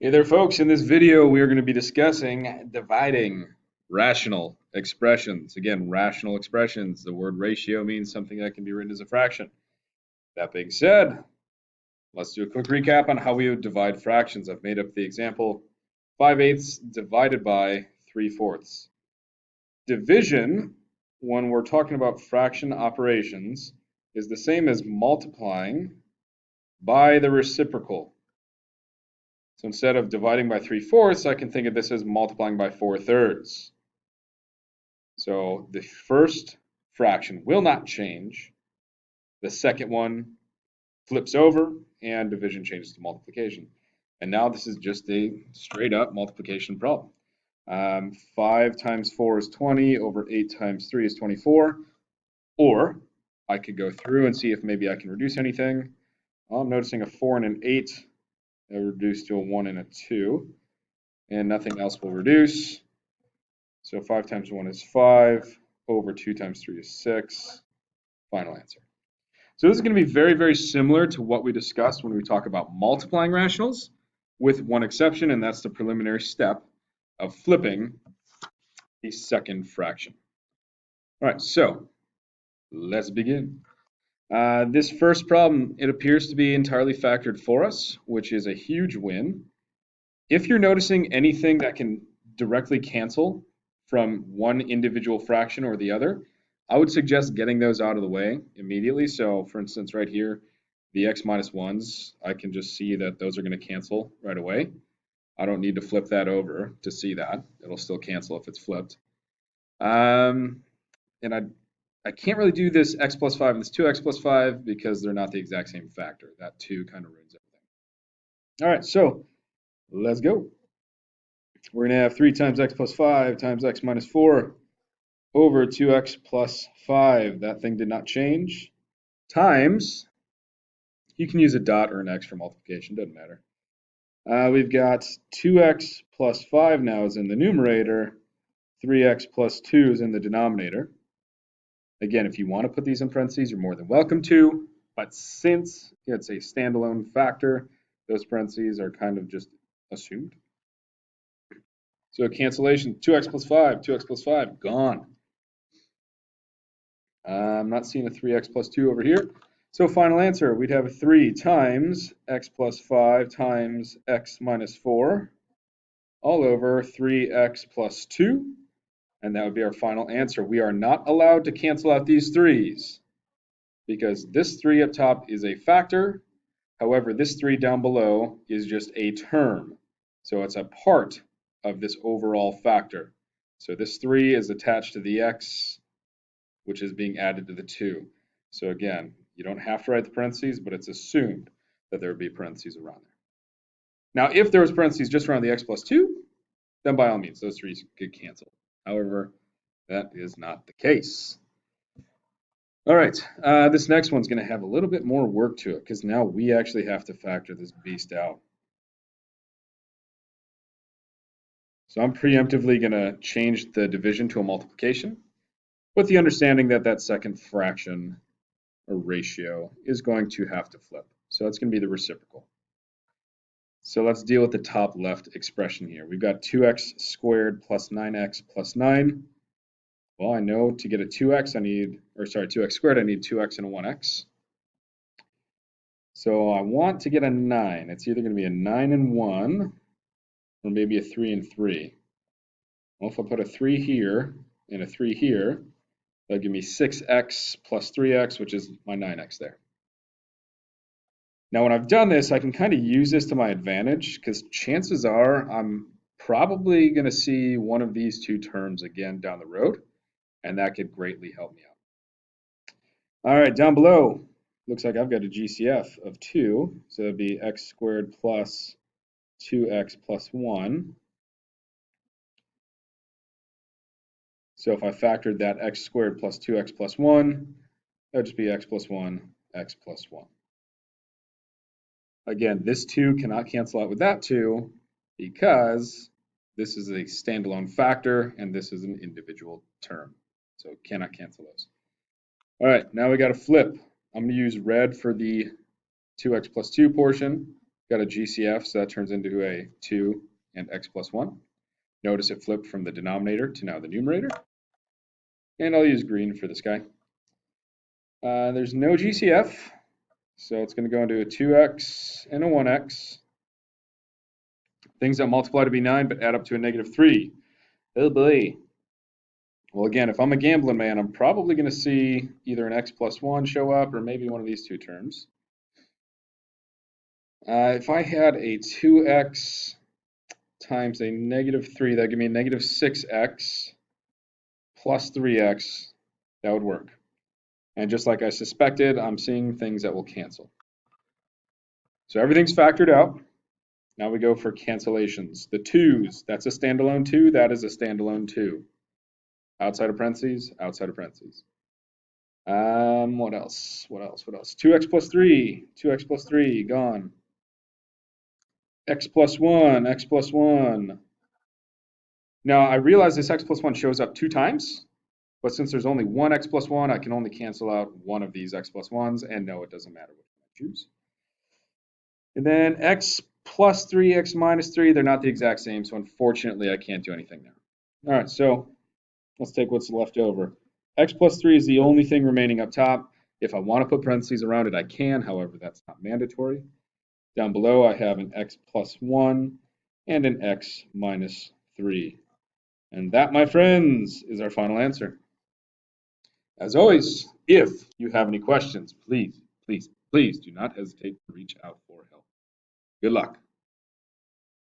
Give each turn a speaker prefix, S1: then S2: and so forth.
S1: Hey there, folks. In this video, we are going to be discussing dividing rational expressions. Again, rational expressions. The word ratio means something that can be written as a fraction. That being said, let's do a quick recap on how we would divide fractions. I've made up the example 5/8 divided by 3/4. Division, when we're talking about fraction operations, is the same as multiplying by the reciprocal. So instead of dividing by 3/4, I can think of this as multiplying by 4/3. So the first fraction will not change. The second one flips over and division changes to multiplication. And now this is just a straight up multiplication problem. 5 times 4 is 20 over 8 times 3 is 24. Or I could go through and see if maybe I can reduce anything. Well, I'm noticing a 4 and an 8. They'll reduce to a 1 and a 2, and nothing else will reduce. So 5 times 1 is 5, over 2 times 3 is 6. Final answer. So this is going to be very, very similar to what we discussed when we talk about multiplying rationals, with one exception, and that's the preliminary step of flipping the second fraction. All right, so let's begin. This first problem, it appears to be entirely factored for us, which is a huge win. If you're noticing anything that can directly cancel from one individual fraction or the other, I would suggest getting those out of the way immediately. So for instance, right here, the x minus 1s, I can just see that those are going to cancel right away. I don't need to flip that over to see that. It'll still cancel if it's flipped. And I can't really do this x plus 5 and this 2x plus 5 because they're not the exact same factor. That 2 kind of ruins everything. All right, so let's go. We're going to have 3 times x plus 5 times x minus 4 over 2x plus 5. That thing did not change. Times, you can use a dot or an x for multiplication, doesn't matter. We've got 2x plus 5 now is in the numerator. 3x plus 2 is in the denominator. Again, if you want to put these in parentheses, you're more than welcome to. But since it's a standalone factor, those parentheses are kind of just assumed. So cancellation, 2x plus 5, gone. I'm not seeing a 3x plus 2 over here. So final answer, we'd have 3 times x plus 5 times x minus 4 all over 3x plus 2. And that would be our final answer. We are not allowed to cancel out these 3's because this 3 up top is a factor. However, this 3 down below is just a term. So it's a part of this overall factor. So this 3 is attached to the x, which is being added to the 2. So again, you don't have to write the parentheses, but it's assumed that there would be parentheses around there. Now, if there was parentheses just around the x plus 2, then by all means, those 3's could cancel. However, that is not the case. All right, this next one's going to have a little bit more work to it because now we actually have to factor this beast out. So I'm preemptively going to change the division to a multiplication with the understanding that that second fraction or ratio is going to have to flip. So it's going to be the reciprocal. So let's deal with the top left expression here. We've got 2x squared plus 9x plus 9. Well, I know to get a 2x, 2x squared, I need 2x and a 1x. So I want to get a 9. It's either going to be a 9 and 1 or maybe a 3 and 3. Well, if I put a 3 here and a 3 here, that'll give me 6x plus 3x, which is my 9x there. Now, when I've done this, I can kind of use this to my advantage because chances are I'm probably going to see one of these two terms again down the road, and that could greatly help me out. All right, down below, looks like I've got a GCF of 2, so it'd be x squared plus 2x plus 1. So if I factored that x squared plus 2x plus 1, that would just be x plus 1, x plus 1. Again, this 2 cannot cancel out with that 2 because this is a standalone factor and this is an individual term. So it cannot cancel those. All right, now we got to flip. I'm going to use red for the 2x plus 2 portion got a GCF, so that turns into a 2 and x plus 1. Notice it flipped from the denominator to now the numerator. And I'll use green for this guy. There's no GCF, so it's going to go into a 2x and a 1x. Things that multiply to be 9 but add up to a negative 3. Oh boy. Well, again, if I'm a gambling man, I'm probably going to see either an x plus 1 show up or maybe one of these two terms. If I had a 2x times a negative 3, that would give me a negative 6x plus 3x. That would work. And just like I suspected, I'm seeing things that will cancel. So everything's factored out. Now we go for cancellations. The 2's, that's a standalone 2, that is a standalone 2. Outside of parentheses, outside of parentheses. What else? 2x plus 3, 2x plus 3, gone. X plus 1, x plus 1. Now I realize this x plus 1 shows up 2 times, but since there's only one x plus 1, I can only cancel out one of these x plus 1s, and no, it doesn't matter which one I choose. And then x plus 3, x minus 3, they're not the exact same, so unfortunately I can't do anything there. All right, so let's take what's left over. X plus 3 is the only thing remaining up top. If I want to put parentheses around it, I can. However, that's not mandatory. Down below, I have an x plus 1 and an x minus 3. And that, my friends, is our final answer. As always, if you have any questions, please do not hesitate to reach out for help. Good luck.